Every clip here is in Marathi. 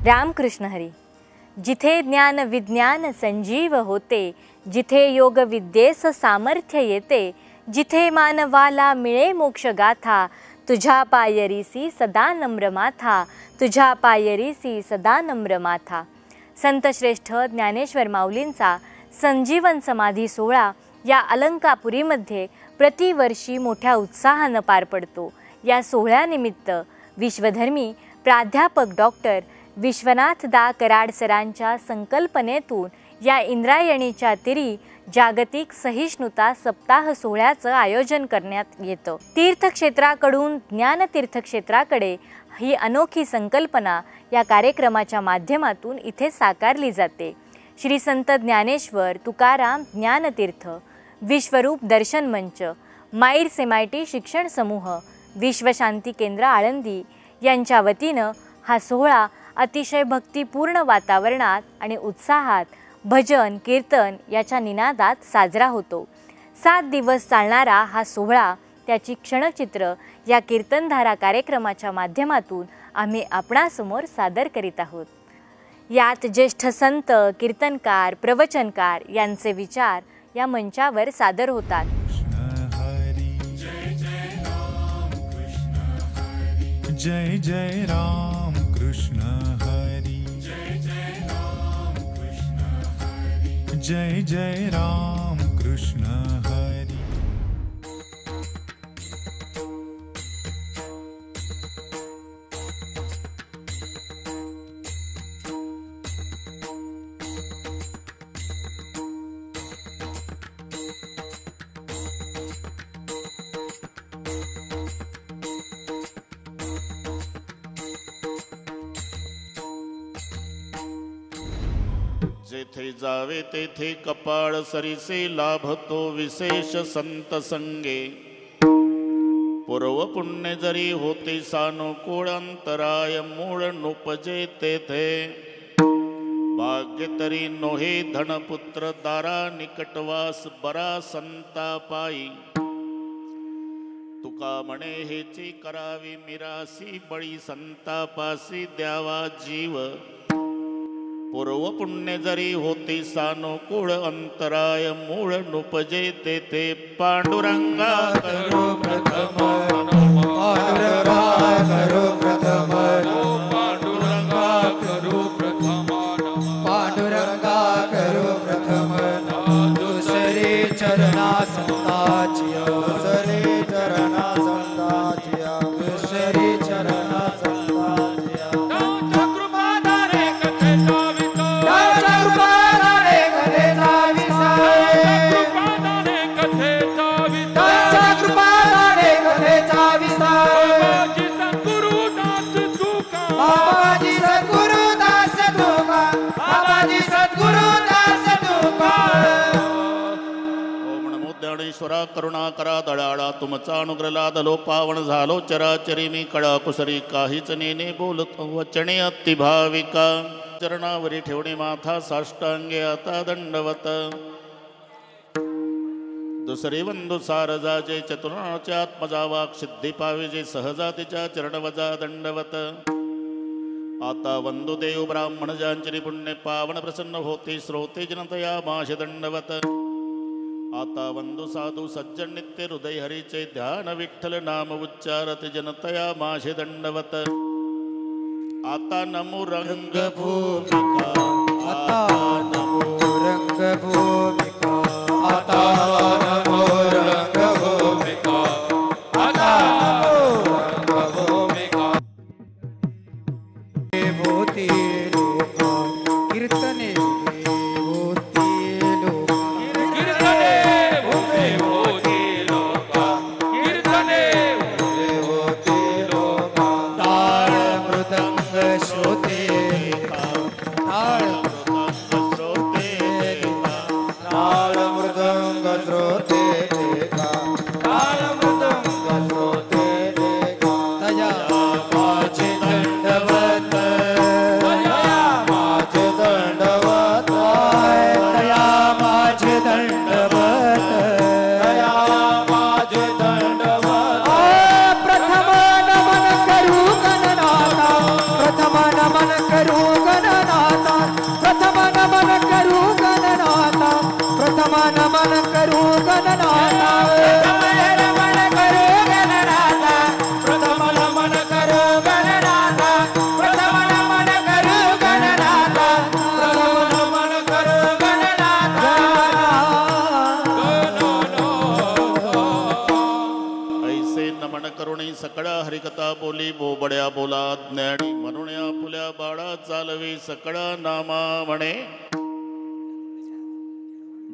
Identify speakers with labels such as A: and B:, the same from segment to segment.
A: रामकृष्ण हरी. जिथे ज्ञान विज्ञान संजीव होते, जिथे योग विद्येस सामर्थ्य येते, जिथे मानवाला मिळे मोक्ष गाथा, तुझ्या पायरीसी सदा नम्र माथा, तुझ्या पायरीसी सदा नम्र माथा. संत श्रेष्ठ ज्ञानेश्वर माऊलींचा संजीवन समाधी सोहळा या अलंकापुरीमध्ये प्रतिवर्षी मोठ्या उत्साहानं पार पडतो. या सोहळ्यानिमित्त विश्वधर्मी प्राध्यापक डॉक्टर विश्वनाथ दा कराड सरांच्या संकल्पनेतून या इंद्रायणीच्या तिरी जागतिक सहिष्णुता सप्ताह सोहळ्याचं आयोजन करण्यात येतं. तीर्थक्षेत्राकडून ज्ञानतीर्थक्षेत्राकडे ही अनोखी संकल्पना या कार्यक्रमाच्या माध्यमातून इथे साकारली जाते. श्री संत ज्ञानेश्वर तुकाराम ज्ञानतीर्थ, विश्वरूप दर्शन मंच, माईर्स MIT शिक्षण समूह, विश्वशांती केंद्र आळंदी यांच्या वतीनं हा सोहळा अतिशय भक्तिपूर्ण वातावरणात आणि उत्साहात भजन कीर्तन याच्या निनादात साजरा होतो. 7 दिवस चालणारा हा सोहळा त्याची क्षणचित्र या कीर्तनधारा कार्यक्रमाच्या माध्यमातून आम्ही आपणासमोर सादर करीत आहोत. यात ज्येष्ठ संत, कीर्तनकार, प्रवचनकार यांचे विचार या मंचावर सादर होतात.
B: जय जय राम कृष्ण हरी, जय जय राम कृष्ण हरी, जय जय राम कृष्ण हरी.
C: जेथे जावे तेथे कपाळ सरीसे लाभतो विशेष संत संगे. पूर्व पुण्य जरी होते सानुकूळ अंतराय मूळ नुपजे तेथे. भाग्य तरी नोहे धनपुत्र दारा निकटवास बरा संता पायी. तुका म्हणे हेची करावी मिरासी बळी संतापासी द्यावा जीव. पूर्व पुण्य जरी होती सानुकूळ अंतराय मूळ नुपजे तेथे. पांडुरंगा करो प्रथम, पांडुरंगा करो प्रथम, पांडुरंगा करो प्रथम, पांडुरंगा करो प्रथम. दुसरे चरणा संताची, दुसरे चरणा संताची, दुसरे चरणा संताची. ज्ञानेश्वरा करुणाकरा दळाळा तुमचा अनुग्रह लादलो. पावन झालो चराचरी मी कळा कुसरी. काहीच नेने बोलतो वचने अतिभाविका. चरणावरी ठेवणे माथा साष्टांगे आता दंडवत. दुसरे बंधू सारजाचे चतुर्णाचे आत्मजा वाक सिद्धी पाविजे सहजातीच्या चरणवजा दंडवत. आता वंदू देव ब्राह्मण ज्यांची पुण्य पावन प्रसन्न होते श्रोते जनतया माश दंडवत. आता वंदू साधू सज्जन नित्य हृदय हरीचे ध्यान विठ्ठल नाम उच्चारत जनतया माशे दंडवत. आता नमो रंग भूमिका, आता नमो रंग भूमिका, आता नमो रंग भूमिका, आता नमो रंग भूमिका. भूती लोक कीर्तने
B: श्रोते
D: रमण करू गणनाथा रमण करू गणनाथा प्रथम रमण करू गणनाथा प्रथम रमण करू गणनाथा प्रथम रमण करू गणनाथा
C: ऐसे नमन करुणी सकळा हरिकथा बोली बोबड्या बोला ज्ञानी म्हणून फुल्या बाळा चालवी सकळा नामा म्हणे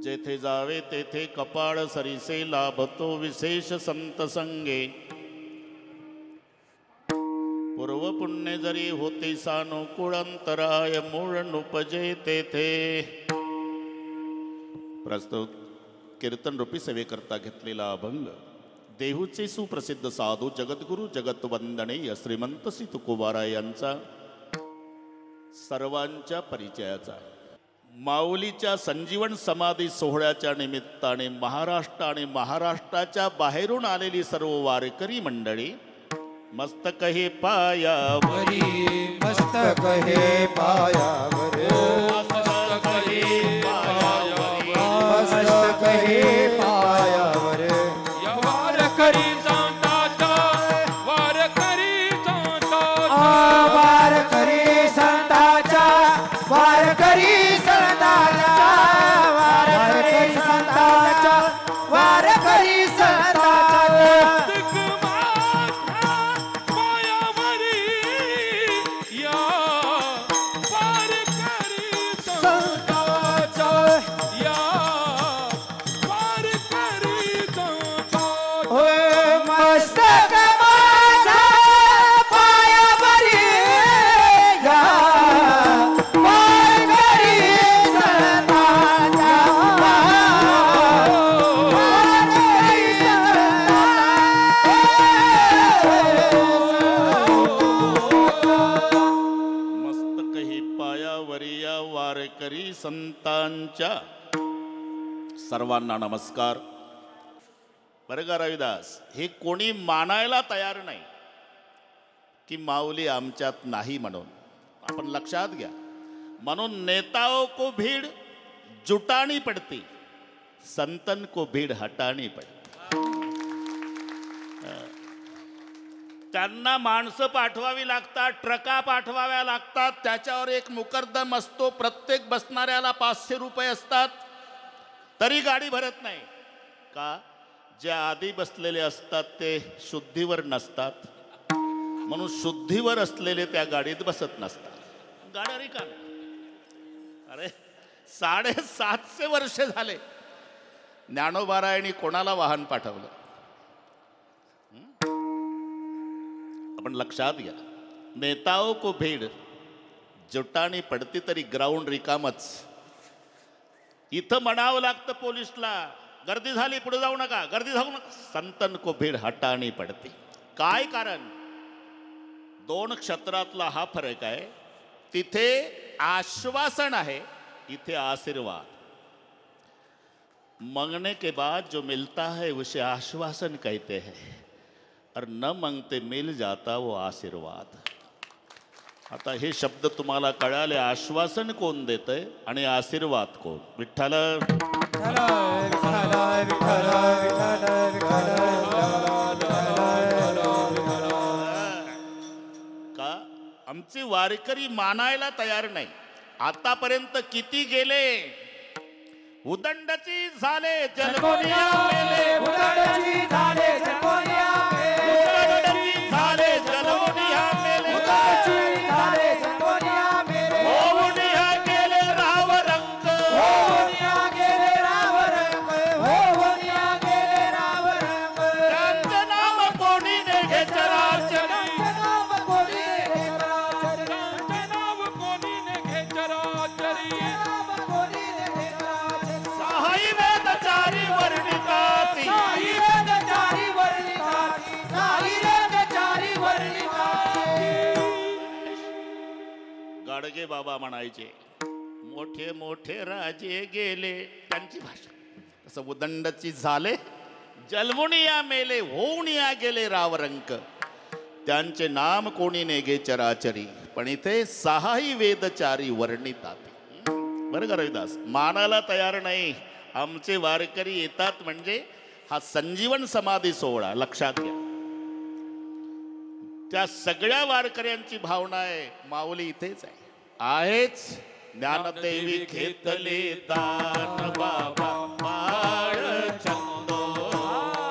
C: जेथे जावे तेथे कपाळ सरीसे लाभतो विशेष संत संगे पूर्व पुण्य जरी होते सानुकूळंतराय मूळ नुपजे तेथे. प्रस्तुत कीर्तन रूपी सेवेकरता घेतलेला अभंग देहूचे सुप्रसिद्ध साधू जगद्गुरु जगतवंदनीय श्रीमंत श्री तुकोबाराय यांचा सर्वांच्या परिचयाचा. माऊलीच्या संजीवन समाधी सोहळ्याच्या निमित्ताने महाराष्ट्र आणि महाराष्ट्राच्या बाहेरून आलेली सर्व वारकरी मंडळी मस्तक हे पायावरी
D: मस्तक हे पायावरी
C: मस्तक हे पायावरी
D: मस्तक हे पायावरी
E: वारकरी संतांचा वारकरी संतांचा
D: वारकरी संतांचा वारकरी संतांचा वारकरी संतांचा वारकरी संतांचा
E: पायावरी या वारकरी
D: संतांचा
E: या वारकरी संतांचा
D: होय मस्तक माझा पायावरी या वारकरी संतांचा वारकरी
C: मस्तक हे पायावरी या वारकरी संतांच्या. सर्वांना नमस्कार. बरं का रविदास, हे कोणी मानायला तयार नाही की माऊली आमच्यात नाही म्हणून. आपण लक्षात घ्या. म्हणून नेताओं को भीड़ जुटानी पड़ती संतन को भीड़ हटानी पड़ती. त्यांना माणसं पाठवावी लागतात, ट्रका पाठवाव्या लागतात, त्याच्यावर एक मुकद्दम असतो, प्रत्येक बसणाऱ्याला 500 रुपये असतात, तरी गाडी भरत नाही. का? जे आधी बसलेले असतात ते शुद्धीवर नसतात, म्हणून शुद्धीवर असलेले त्या गाडीत बसत नसतात. गाड्या रिकाम्या. अरे 750 वर्ष झाले ज्ञानोबारायांनी कोणाला वाहन पाठवलं? आपण लक्षात घ्या. नेताओं को भीड़ जुटानी पडती तरी ग्राउंड रिकामच. इथं म्हणावं लागतं पोलिसला, गर्दी झाली पुढे जाऊ नका, गर्दी जाऊ नका. संतन को भीड़ हटानी पडती. काय कारण? 2 क्षेत्रातला हा फरक आहे. तिथे आश्वासन आहे, इथे आशीर्वाद. मांगने के बाद जो मिलता है उसे आश्वासन कहते हैं, और न मांगते मिल जाता वो आशीर्वाद. आता हे शब्द तुम्हाला कळाले. आश्वासन कोण देतंय आणि आशीर्वाद कोण? विठ्ठल. का आमचे वारकरी मानायला तयार नाही. आतापर्यंत किती गेले? उदंडची झाले जलकोनिया मेले,
D: उदंडची झाले जलकोनिया मेले,
C: उदंडची झाले जलकोनिया मेले,
D: उदंडची झाले जलकोनिया मेले,
C: होऊनिया गेले राव रंग,
D: होऊनिया गेले राव रंग, होऊनिया गेले राव रंग.
C: त्यांचे नाम कोणी नेगे चराचरी,
D: त्यांचे नाम कोणी नेगे चराचरी,
E: त्यांचे नाव कोणी नेगे चराचरी,
D: नाम कोणी नेगे चराचरी.
C: साई वेदचारी वर्णिताती,
D: साई वेदचारी वर्णिताती, साई वेदचारी वर्णिताती.
C: गाडगे बाबा म्हणायचे, मोठे मोठे राजे गेले, त्यांची भाषा. तसं उदंडची झाले जलमुनिया मेले, होऊनिया गेले रावरंक, त्यांचे नाम कोणी नेगे चराचरी. पण इथे 6 वेदचारी वर्णितात. बरं का रविदास, मानायला तयार नाही, आमचे वारकरी येतात म्हणजे हा संजीवन समाधी सोहळा लक्षात घ्या. त्या सगळ्या वारकऱ्यांची भावना आहे माऊली इथेच आहे. आहेच ज्ञानदेवी घेतले दान बाबा बाळचंदो.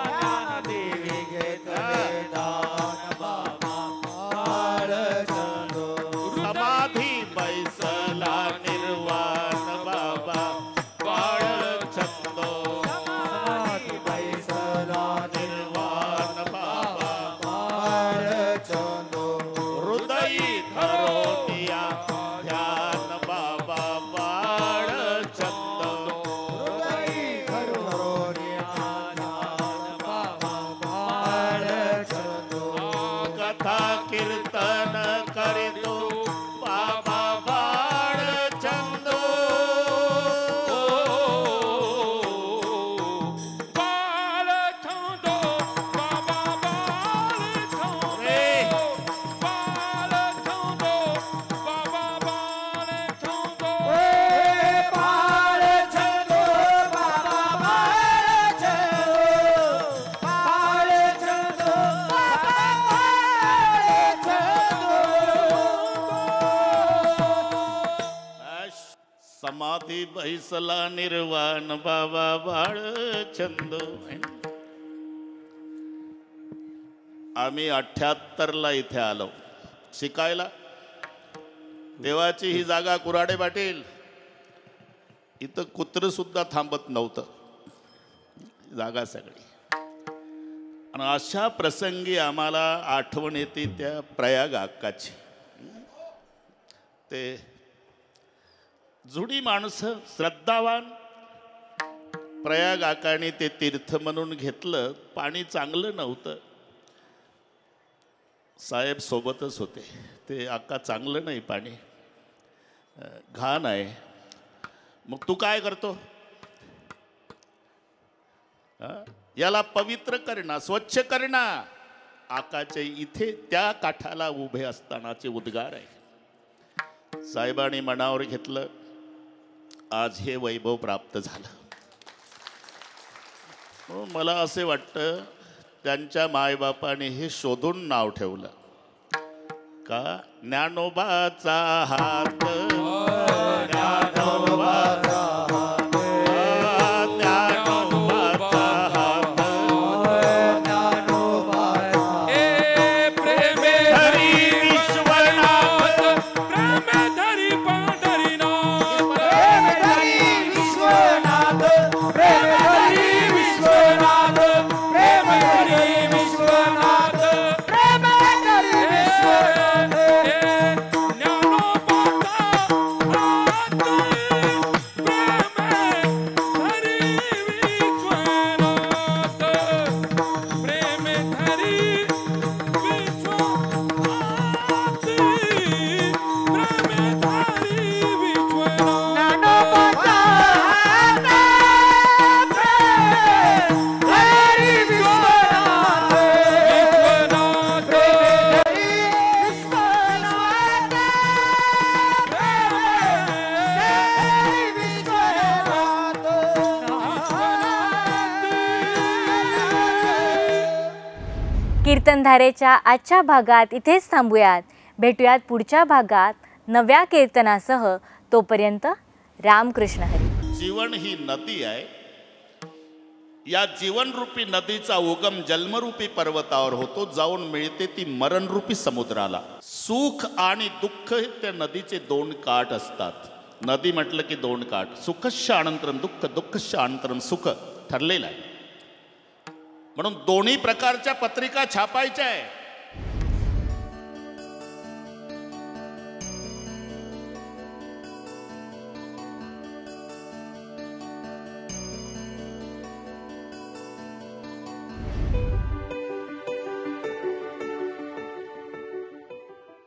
D: ज्ञानदेवी घेतले दान बाबा बाळचंदो.
C: समाधी बैसला निर्वाण बाबा बाळचंदो.
D: समाधी बैसला
C: निर्वाण बाबा
D: बाळचंदो.
C: हृदयी धरोनिया ध्यान बाबा बाळचंदो.
D: हृदयी धरोनिया ध्यान बाबा बाळचंदो.
C: कथा कीर्तन करितो बाबा बाळचंदो.
E: बाळचंदो बाबा बाळचंदो.
C: रे
E: बाळचंदो बाबा बाळचंदो.
D: बाळचंदो बाबा बाळचंदो. बाळचंदो बाबा बाळचंदो.
C: समाधी बैसला निर्वाण बाबा बाळचंदो. आम्ही 78ला इथे आलो शिकायला. देवाची ही जागा कुऱ्हाडे पाटील. इथं कुत्र सुद्धा थांबत नव्हतं. जागा सगळी. आणि अशा प्रसंगी आम्हाला आठवण येते त्या प्रयाग अक्काची. ते जुडी माणसं श्रद्धावान. प्रयाग आकाने ते तीर्थ म्हणून घेतलं. पाणी चांगलं नव्हतं. साहेब सोबतच होते. ते आका चांगलं नाही पाणी, घाण आहे. मग तू काय करतो? याला पवित्र करणं, स्वच्छ करणं. आकाचे इथे त्या काठाला उभे असतानाचे उद्गार आहे. साहेबांनी मनावर घेतलं. आज हे वैभव प्राप्त झालं. मला असे वाटतं त्यांच्या मायबापाने हे शोधून नाव ठेवलं का ज्ञानोबाचा हात. ज्ञानोबाचा हात. ज्ञानोबाचा हात.
E: ए प्रेमे
C: हरी विश्वनाथ.
E: प्रेमे धरी पंढरीनाथ.
D: प्रेम धरी विश्वनाथ. प्रेम धरी विश्वनाथ. प्रेम धरी विश्वनाथ. प्रेम धरी विश्वनाथ.
E: ज्ञानोबाचा हात. प्रेमे धरी विश्वनाथ. प्रेमे धरी विश्वनाथ. प्रेमे धरी विश्वनाथ.
D: ज्ञानोबाचा हात. प्रेम धरी विश्वनाथ.
E: विश्वनाथ.
D: धरी विश्वनाथ.
A: कीर्तनधारेच्या आजच्या भागात इथेच थांबूयात. भेटूयात पुढच्या भागात नव्या कीर्तनासह. तोपर्यंत रामकृष्ण हरी.
C: जीवन ही नदी आहे. या जीवनरूपी नदीचा उगम जन्मरूपी पर्वतावर होतो. जाऊन मिळते ती मरणरूपी समुद्राला. सुख आणि दुःख हे त्या नदीचे दोन काठ असतात. नदी म्हटलं की दोन काठ. सुखश्च अनंतरम दुःख, दुःखश्च अनंतरम सुख ठरलेलं आहे. म्हणून दोन्ही प्रकारच्या पत्रिका छापायच्या आहे.